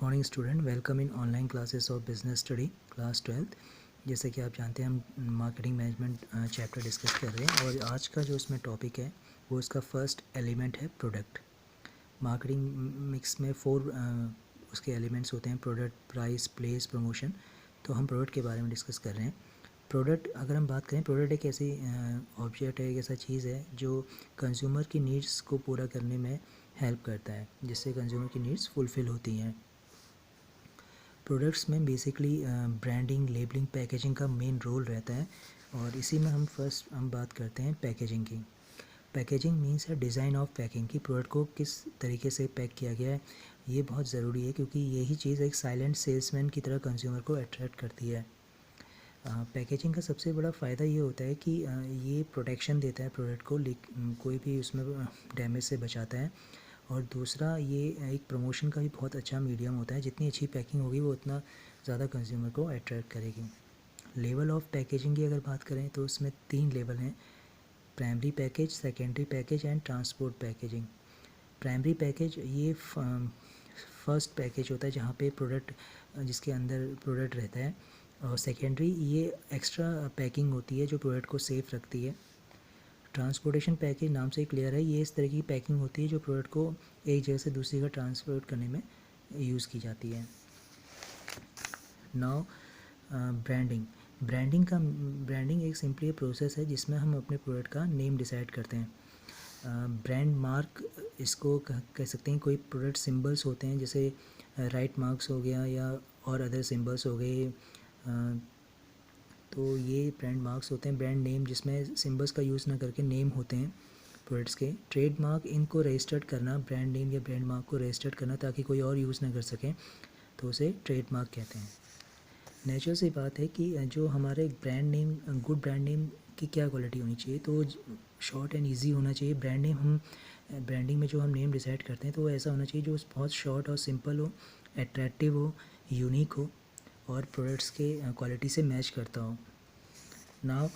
Good morning student, welcome in online classes of business study class 12। जैसे कि आप जानते हैं हम मार्केटिंग मैनेजमेंट चैप्टर डिस्कस कर रहे हैं और आज का जो इसमें टॉपिक है वो इसका फर्स्ट एलिमेंट है प्रोडक्ट। मार्केटिंग मिक्स में 4 उसके एलिमेंट्स होते हैं: प्रोडक्ट, प्राइस, प्लेस, प्रमोशन। तो हम प्रोडक्ट के बारे में डिस्कस कर रहे हैं। प्रोडक्ट अगर हम बात करें, प्रोडक्ट एक ऐसी ऑब्जेक्ट है, एक ऐसा चीज़ है जो कंज्यूमर की नीड्स को पूरा करने में हेल्प करता है, जिससे कंज्यूमर की नीड्स फुलफ़िल होती हैं। प्रोडक्ट्स में बेसिकली ब्रांडिंग, लेबलिंग, पैकेजिंग का मेन रोल रहता है और इसी में हम बात करते हैं पैकेजिंग की। पैकेजिंग मीन्स है डिज़ाइन ऑफ पैकिंग, कि प्रोडक्ट को किस तरीके से पैक किया गया है। ये बहुत ज़रूरी है क्योंकि यही चीज़ एक साइलेंट सेल्समैन की तरह कंज्यूमर को अट्रैक्ट करती है। पैकेजिंग का सबसे बड़ा फ़ायदा ये होता है कि ये प्रोटेक्शन देता है प्रोडक्ट को, कोई भी उसमें डैमेज से बचाता है। और दूसरा, ये एक प्रमोशन का भी बहुत अच्छा मीडियम होता है। जितनी अच्छी पैकिंग होगी वो उतना ज़्यादा कंज्यूमर को अट्रैक्ट करेगी। लेवल ऑफ पैकेजिंग की अगर बात करें तो उसमें 3 लेवल हैं: primary package, secondary package and transport packaging. Primary package ये फर्स्ट पैकेज होता है जहाँ पे प्रोडक्ट, जिसके अंदर प्रोडक्ट रहता है। और सेकेंडरी ये एक्स्ट्रा पैकिंग होती है जो प्रोडक्ट को सेफ़ रखती है। ट्रांसपोर्टेशन पैकेज नाम से क्लियर है, ये इस तरह की पैकिंग होती है जो प्रोडक्ट को एक जगह से दूसरी जगह ट्रांसपोर्ट करने में यूज़ की जाती है। Now branding. ब्रांडिंग एक सिंपली प्रोसेस है जिसमें हम अपने प्रोडक्ट का नेम डिसाइड करते हैं। ब्रांड मार्क इसको कह सकते हैं। कोई प्रोडक्ट सिंबल्स होते हैं, जैसे राइट मार्क्स हो गया या और अदर सिंबल्स हो गए, तो ये ब्रांड मार्क्स होते हैं। ब्रांड नेम, जिसमें सिंबल्स का यूज़ ना करके नेम होते हैं प्रोडक्ट्स के। ट्रेडमार्क, इनको रजिस्टर्ड करना, ब्रांड नेम या ब्रांड मार्क को रजिस्टर्ड करना ताकि कोई और यूज़ ना कर सके, तो उसे ट्रेडमार्क कहते हैं। नेचुरल सी बात है कि जो हमारे brand name, good brand name की क्या क्वालिटी होनी चाहिए, तो शॉर्ट एंड ईजी होना चाहिए। ब्रांड नेम, हम ब्रांडिंग में जो हम नेम डिसाइड करते हैं तो वो ऐसा होना चाहिए जो बहुत शॉर्ट और सिंपल हो, अट्रैक्टिव हो, यूनिक हो और प्रोडक्ट्स के क्वालिटी से मैच करता हो। नाउ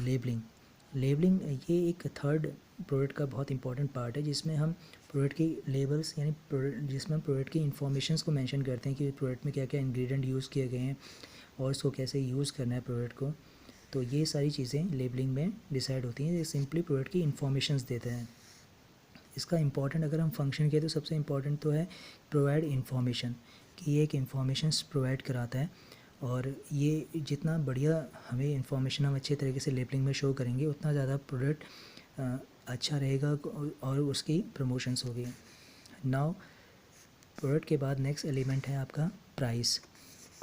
लेबलिंग ये एक थर्ड प्रोडक्ट का बहुत इंपॉर्टेंट पार्ट है, जिसमें हम प्रोडक्ट की लेबल्स, यानी जिसमें हम प्रोडक्ट की इन्फॉर्मेशंस को मेंशन करते हैं कि प्रोडक्ट में क्या क्या इंग्रेडिएंट यूज़ किए गए हैं और उसको कैसे यूज़ करना है प्रोडक्ट को। तो ये सारी चीज़ें लेबलिंग में डिसाइड होती हैं। ये सिंपली प्रोडक्ट की इन्फॉर्मेशंस देते हैं। इसका इंपॉर्टेंट अगर हम फंक्शन किए तो सबसे इम्पॉर्टेंट तो है प्रोवाइड इन्फॉर्मेशन, कि ये एक इन्फॉर्मेशंस प्रोवाइड कराता है। और ये जितना बढ़िया हमें इन्फॉर्मेशन हम अच्छे तरीके से लेबलिंग में शो करेंगे उतना ज़्यादा प्रोडक्ट अच्छा रहेगा और उसकी प्रमोशंस होगी। नाउ प्रोडक्ट के बाद नेक्स्ट एलिमेंट है आपका प्राइस।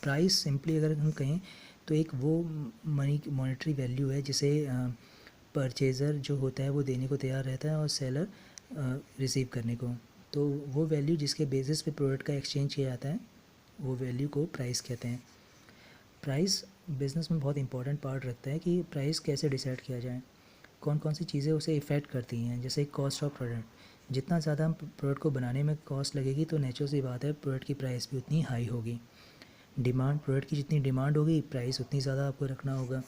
प्राइस सिंपली अगर हम कहें तो एक वो मॉनेटरी वैल्यू है जिसे परचेज़र जो होता है वो देने को तैयार रहता है और सेलर रिसीव करने को। तो वो वैल्यू जिसके बेसिस पे प्रोडक्ट का एक्सचेंज किया जाता है, वो वैल्यू को प्राइस कहते हैं। प्राइस बिज़नेस में बहुत इंपॉर्टेंट पार्ट रखता है कि प्राइस कैसे डिसाइड किया जाए, कौन कौन सी चीज़ें उसे इफ़ेक्ट करती हैं। जैसे कॉस्ट ऑफ प्रोडक्ट, जितना ज़्यादा हम प्रोडक्ट को बनाने में कॉस्ट लगेगी तो नेचुरल सी बात है प्रोडक्ट की प्राइस भी उतनी हाई होगी। डिमांड, प्रोडक्ट की जितनी डिमांड होगी प्राइस उतनी ज़्यादा आपको रखना होगा।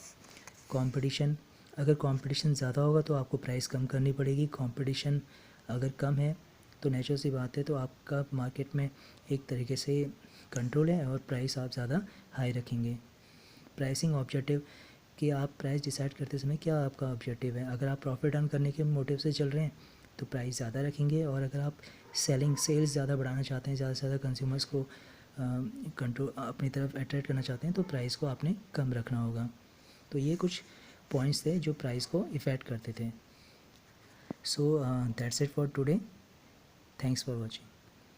कंपटीशन, अगर कंपटीशन ज़्यादा होगा तो आपको प्राइस कम करनी पड़ेगी। कंपटीशन अगर कम है तो नेचुरल सी बात है तो आपका मार्केट में एक तरीके से कंट्रोल है और प्राइस आप ज़्यादा हाई रखेंगे। प्राइसिंग ऑब्जेक्टिव, कि आप प्राइस डिसाइड करते समय क्या आपका ऑब्जेक्टिव है। अगर आप प्रॉफिट अर्न करने के मोटिव से चल रहे हैं तो प्राइस ज़्यादा रखेंगे, और अगर आप सेल्स ज़्यादा बढ़ाना चाहते हैं, ज़्यादा से ज़्यादा कंज्यूमर्स को कंट्रोल अपनी तरफ अट्रैक्ट करना चाहते हैं तो प्राइस को आपने कम रखना होगा। तो ये कुछ पॉइंट्स थे जो प्राइस को इफ़ेक्ट करते थे। So that's it for today. Thanks for watching.